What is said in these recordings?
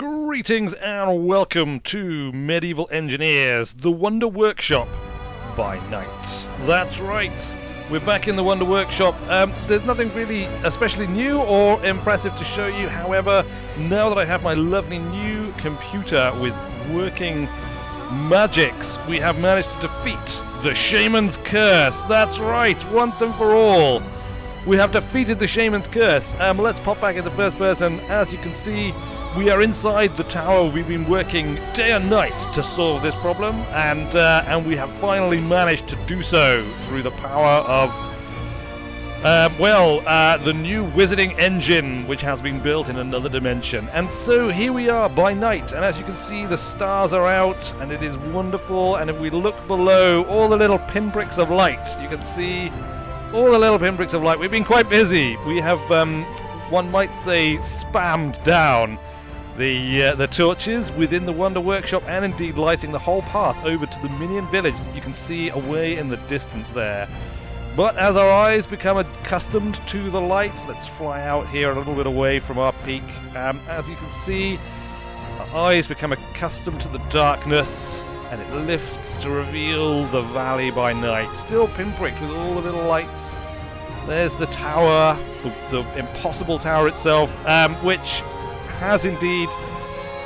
Greetings and welcome to Medieval Engineers, the Wonder Workshop by night. That's right, we're back in the Wonder Workshop. There's nothing really especially new or impressive to show you. However, now that I have my lovely new computer with working magics, we have managed to defeat the Shaman's Curse. That's right, once and for all. We have defeated the Shaman's Curse. Let's pop back into first person. As you can see, we are inside the tower. We've been working day and night to solve this problem, and we have finally managed to do so through the power of, the new wizarding engine, which has been built in another dimension. And so here we are by night, and as you can see, the stars are out, and it is wonderful. And if we look below, all the little pinpricks of light, you can see all the little pinpricks of light. We've been quite busy. We have, one might say, spammed down the torches within the Wonder Workshop, and indeed lighting the whole path over to the minion village that you can see away in the distance there. But as our eyes become accustomed to the light, let's fly out here a little bit away from our peak. As you can see, our eyes become accustomed to the darkness, and it lifts to reveal the valley by night, still pinpricked with all the little lights. There's the tower, the impossible tower itself, which has indeed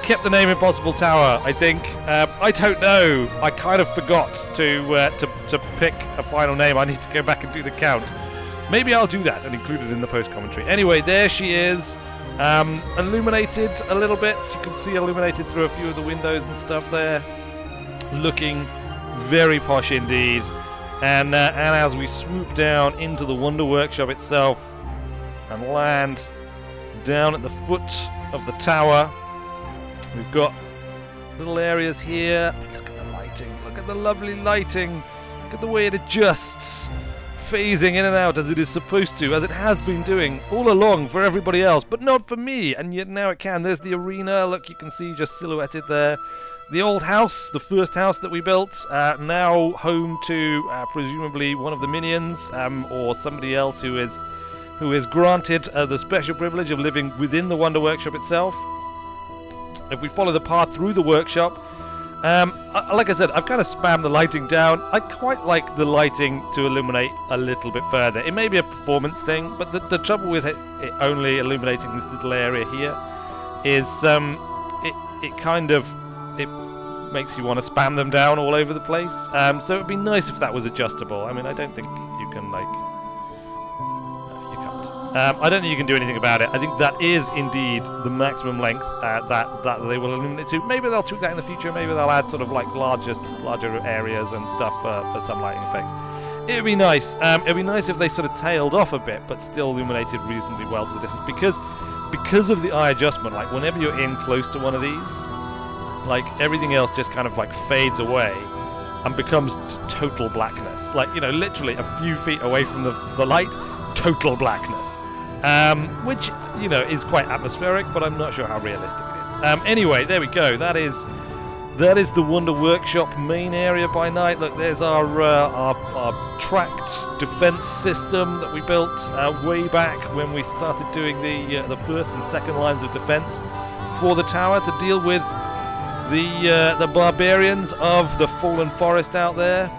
kept the name Impossible Tower, I think. I don't know. I kind of forgot to pick a final name. I need to go back and do the count. Maybe I'll do that and include it in the post-commentary. Anyway, there she is. Illuminated a little bit. You can see illuminated through a few of the windows and stuff there. Looking very posh indeed. And as we swoop down into the Wonder Workshop itself and land down at the foot of the tower, we've got little areas here. Look at the lighting. Look at the lovely lighting. Look at the way it adjusts, phasing in and out as it is supposed to, as it has been doing all along for everybody else, but not for me, and yet now it can. There's the arena. Look, you can see just silhouetted there. The old house, the first house that we built, now home to presumably one of the minions, or somebody else who is granted the special privilege of living within the Wonder Workshop itself. If we follow the path through the workshop, like I said, I've kind of spammed the lighting down. I quite like the lighting to illuminate a little bit further. It may be a performance thing, but the trouble with it only illuminating this little area here is it makes you want to spam them down all over the place. So it'd be nice if that was adjustable. I mean, I don't think you can, I don't think you can do anything about it. I think that is indeed the maximum length that they will illuminate to. Maybe they'll tweak that in the future. Maybe they'll add sort of like larger areas and stuff for some lighting effects. It would be nice. It would be nice if they sort of tailed off a bit, but still illuminated reasonably well to the distance. Because of the eye adjustment, like whenever you're in close to one of these, like everything else just kind of like fades away and becomes just total blackness. Like, you know, literally a few feet away from the light, total blackness. Which, you know, is quite atmospheric, but I'm not sure how realistic it is. Anyway, there we go. That is the Wonder Workshop main area by night. Look, there's our tracked defense system that we built way back when we started doing the first and second lines of defense for the tower to deal with the barbarians of the Fallen Forest out there.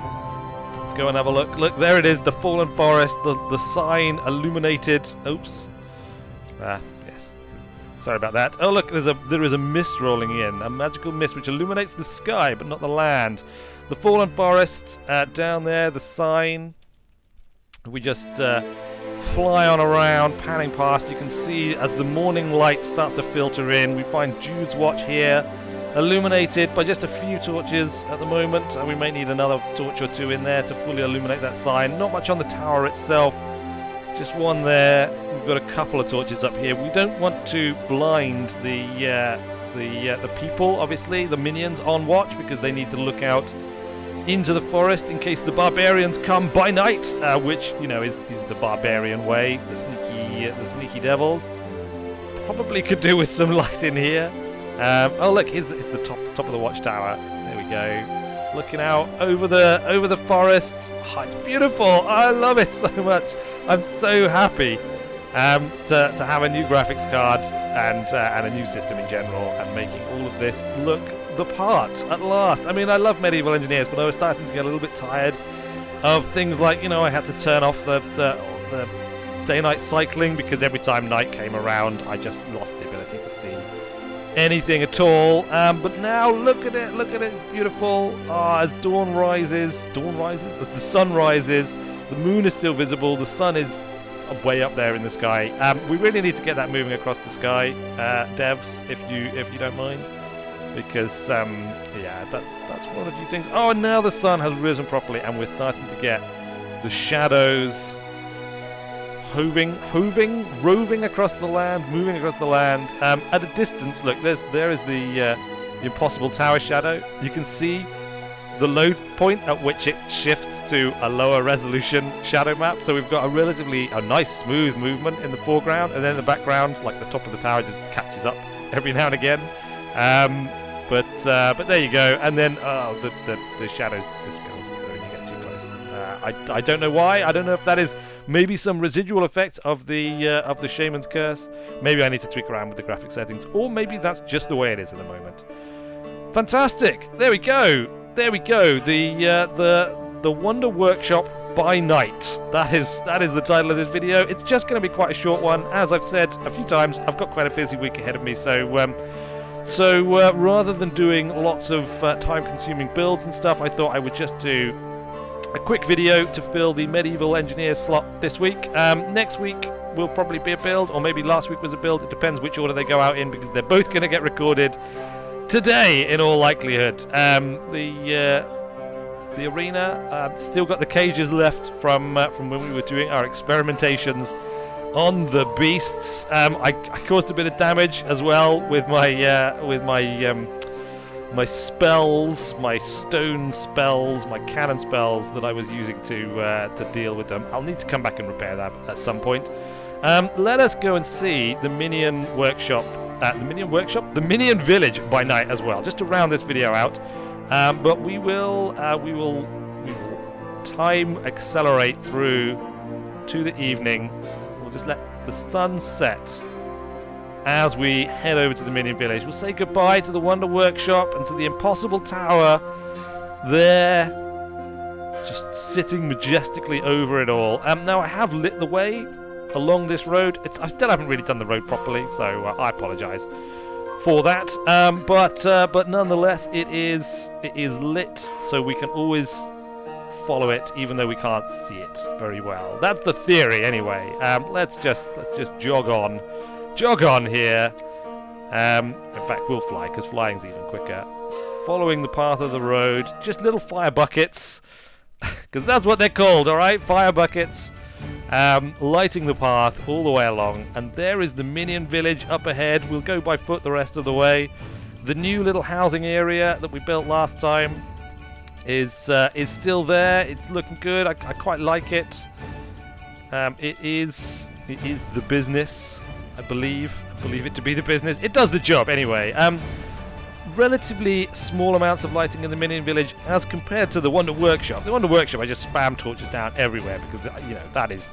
Let's go and have a look. Look, there it is, the Fallen Forest, the sign illuminated. Oops. Yes. Sorry about that. Oh, look, there is a mist rolling in, a magical mist which illuminates the sky, but not the land. The Fallen Forest down there, the sign. We just fly on around, panning past. You can see as the morning light starts to filter in. We find Jude's Watch here, illuminated by just a few torches at the moment, and we may need another torch or two in there to fully illuminate that sign. Not much on the tower itself, just one there. We've got a couple of torches up here. We don't want to blind the people, obviously, the minions on watch, because they need to look out into the forest in case the barbarians come by night, which, you know, is the barbarian way, the sneaky devils. Probably could do with some light in here. Oh look, here's the top of the watchtower. There we go. Looking out over the forest. Oh, it's beautiful. I love it so much. I'm so happy to have a new graphics card and a new system in general, and making all of this look the part at last. I mean, I love Medieval Engineers, but I was starting to get a little bit tired of things like, you know, I had to turn off the day-night cycling because every time night came around, I just lost the ability to see anything at all. But now look at it, beautiful. As dawn rises, as the sun rises, the moon is still visible, the sun is way up there in the sky. We really need to get that moving across the sky, devs, if you don't mind, because yeah, that's one of the few things. Oh, and now the sun has risen properly, and we're starting to get the shadows roving across the land, moving across the land. At a distance, look, there is the impossible tower shadow. You can see the load point at which it shifts to a lower resolution shadow map. So we've got a nice smooth movement in the foreground, and then in the background, like the top of the tower just catches up every now and again. But there you go. And then the shadows disappear when you get too close. I don't know why. I don't know if that is maybe some residual effect of the Shaman's Curse. Maybe I need to tweak around with the graphic settings, or maybe that's just the way it is at the moment. Fantastic. There we go. The Wonder Workshop by night. That is the title of this video. It's just going to be quite a short one. As I've said a few times, I've got quite a busy week ahead of me, so rather than doing lots of time-consuming builds and stuff, I thought I would just do a quick video to fill the Medieval Engineer slot this week. Next week will probably be a build, or maybe last week was a build. It depends which order they go out in, because they're both going to get recorded today in all likelihood. The arena still got the cages left from when we were doing our experimentations on the beasts. I caused a bit of damage as well with my my spells, my stone spells, my cannon spells that I was using to deal with them. I'll need to come back and repair that at some point. Let us go and see the Minion Workshop, the Minion Village by night as well, just to round this video out. But we will time accelerate through to the evening. We'll just let the sun set as we head over to the Minion Village. We'll say goodbye to the Wonder Workshop and to the Impossible Tower there, just sitting majestically over it all. Now I have lit the way along this road. I still haven't really done the road properly, so I apologise for that. But nonetheless, it is lit, so we can always follow it, even though we can't see it very well. That's the theory, anyway. Let's just jog on here. In fact, we'll fly, because flying's even quicker. Following the path of the road, just little fire buckets, because that's what they're called, alright? Fire buckets. Lighting the path all the way along, and there is the Minion Village up ahead. We'll go by foot the rest of the way. The new little housing area that we built last time is still there. It's looking good. I quite like it. It is the business. I believe it to be the business. It does the job anyway. Relatively small amounts of lighting in the Minion Village as compared to the Wonder Workshop. The Wonder Workshop, I just spam torches down everywhere, because that is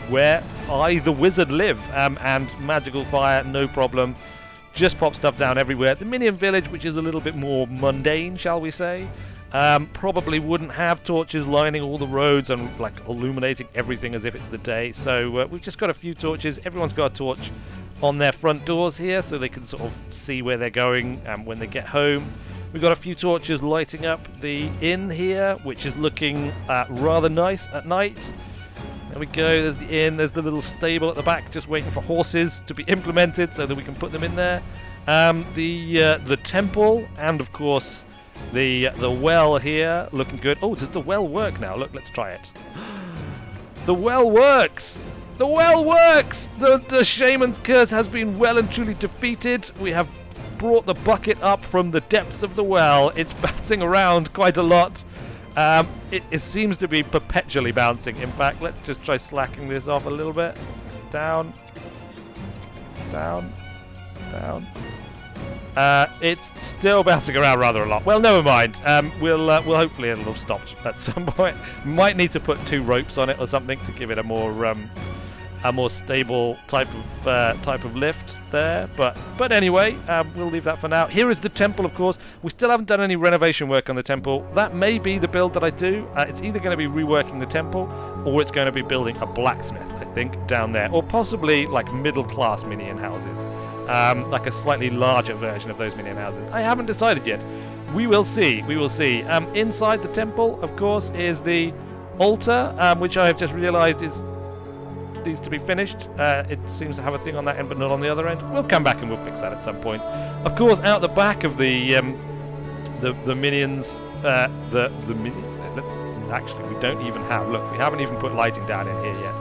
where I, the wizard, live. And magical fire, no problem. Just pop stuff down everywhere. The Minion Village, which is a little bit more mundane, shall we say, probably wouldn't have torches lining all the roads and like illuminating everything as if it's the day. So we've just got a few torches. Everyone's got a torch on their front doors here, so they can sort of see where they're going when they get home. We've got a few torches lighting up the inn here, which is looking rather nice at night. There we go, there's the inn, there's the little stable at the back, just waiting for horses to be implemented so that we can put them in there. The temple, and of course the well here, looking good. Oh, does the well work now? Look, let's try it. The well works! The well works! The Shaman's Curse has been well and truly defeated. We have brought the bucket up from the depths of the well. It's bouncing around quite a lot. It seems to be perpetually bouncing. In fact, let's just try slacking this off a little bit. Down. Down. Down. It's still bouncing around rather a lot. Well, never mind. We'll hopefully it'll have stopped at some point. Might need to put 2 ropes on it or something to give it a more a more stable type of lift there. But anyway, we'll leave that for now. Here is the temple, of course. We still haven't done any renovation work on the temple. That may be the build that I do. It's either going to be reworking the temple, or it's going to be building a blacksmith, I think, down there, or possibly like middle-class minion houses, like a slightly larger version of those minion houses. I haven't decided yet. We will see. We will see. Inside the temple, of course, is the altar, which I have just realised needs to be finished. It seems to have a thing on that end, but not on the other end. We'll come back and we'll fix that at some point. Of course, out the back of the minions, the minions. Actually, we don't even have. Look, we haven't even put lighting down in here yet.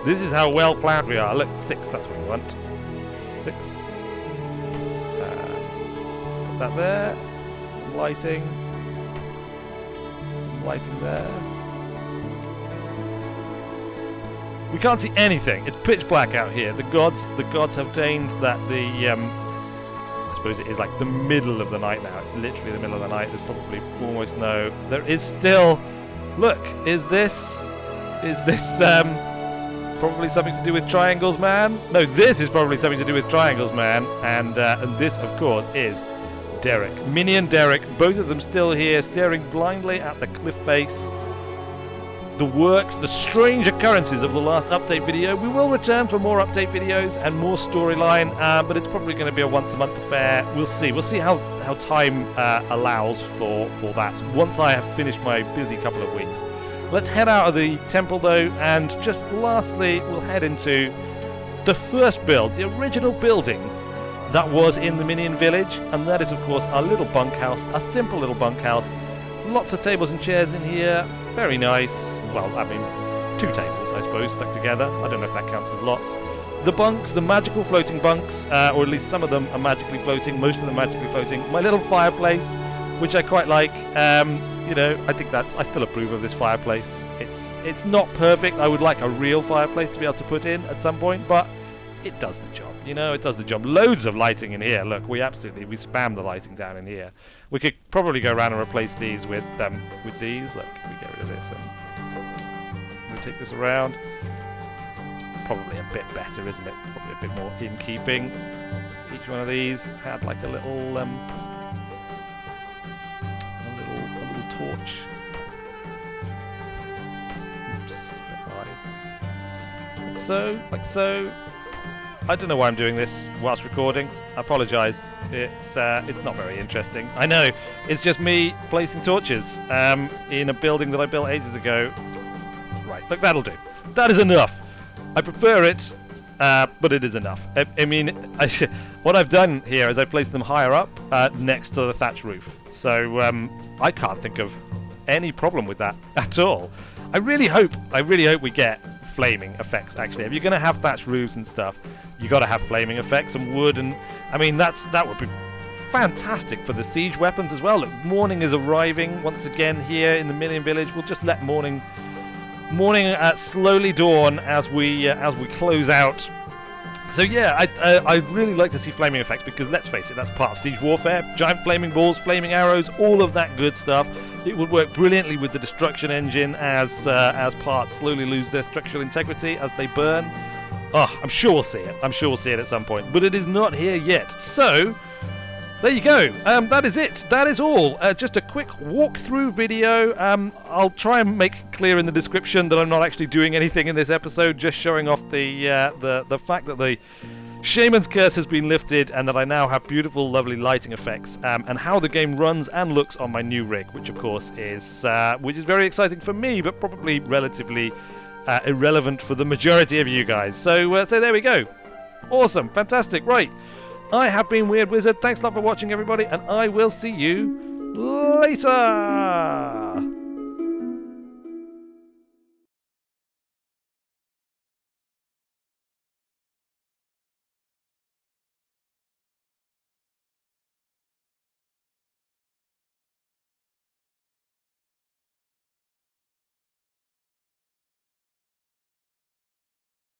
This is how well planned we are. Look, 6. That's what we want. 6. Put that there. Some lighting. Some lighting there. We can't see anything. It's pitch black out here. The gods have deigned that the I suppose it is like the middle of the night now. It's literally the middle of the night. There's probably almost no. There is still. Look, is this probably something to do with triangles, man? No, this is probably something to do with triangles, man. And this, of course, is Derek, Minion Derek. Both of them still here, staring blindly at the cliff face. The works, the strange occurrences of the last update video. We will return for more update videos and more storyline, but it's probably going to be a once-a-month affair. We'll see. We'll see how time allows for that once I have finished my busy couple of weeks. Let's head out of the temple, though, and just lastly, we'll head into the first build, the original building that was in the Minion Village, and that is, of course, our little bunkhouse, a simple little bunkhouse. Lots of tables and chairs in here. Very nice. Well, I mean, 2 tables, I suppose, stuck together. I don't know if that counts as lots. The bunks, the magical floating bunks, or at least some of them are magically floating, most of them magically floating. My little fireplace, which I quite like. You know, I think I still approve of this fireplace. It's not perfect. I would like a real fireplace to be able to put in at some point, but it does the job. You know, it does the job. Loads of lighting in here. Look, we spam the lighting down in here. We could probably go around and replace these with these. Look, we get rid of this and we take this around. It's probably a bit better, isn't it? Probably a bit more in keeping. Each one of these had like a little torch. Oops, a bit high. Like so. I don't know why I'm doing this whilst recording. I apologise. It's not very interesting. I know. It's just me placing torches in a building that I built ages ago. Right, look, that'll do. That is enough. I prefer it, but it is enough. I mean, what I've done here is I placed them higher up next to the thatch roof. So I can't think of any problem with that at all. I really hope we get flaming effects, actually. If you're going to have thatch roofs and stuff, you got to have flaming effects and wood, and I mean that would be fantastic for the siege weapons as well. Look, morning is arriving once again here in the Minion Village. We'll just let morning slowly dawn as we close out. So yeah, I'd really like to see flaming effects, because let's face it, that's part of siege warfare. Giant flaming balls, flaming arrows, all of that good stuff. It would work brilliantly with the destruction engine as parts slowly lose their structural integrity as they burn. Oh, I'm sure we'll see it. I'm sure we'll see it at some point, but it is not here yet. So there you go. That is it. That is all. Just a quick walkthrough video. I'll try and make clear in the description that I'm not actually doing anything in this episode, just showing off the fact that the Shaman's curse has been lifted and that I now have beautiful, lovely lighting effects, and how the game runs and looks on my new rig, which of course is very exciting for me, but probably relatively irrelevant for the majority of you guys. So there we go. Awesome, fantastic. Right. I have been Weird Wizard. Thanks a lot for watching, everybody, and I will see you later.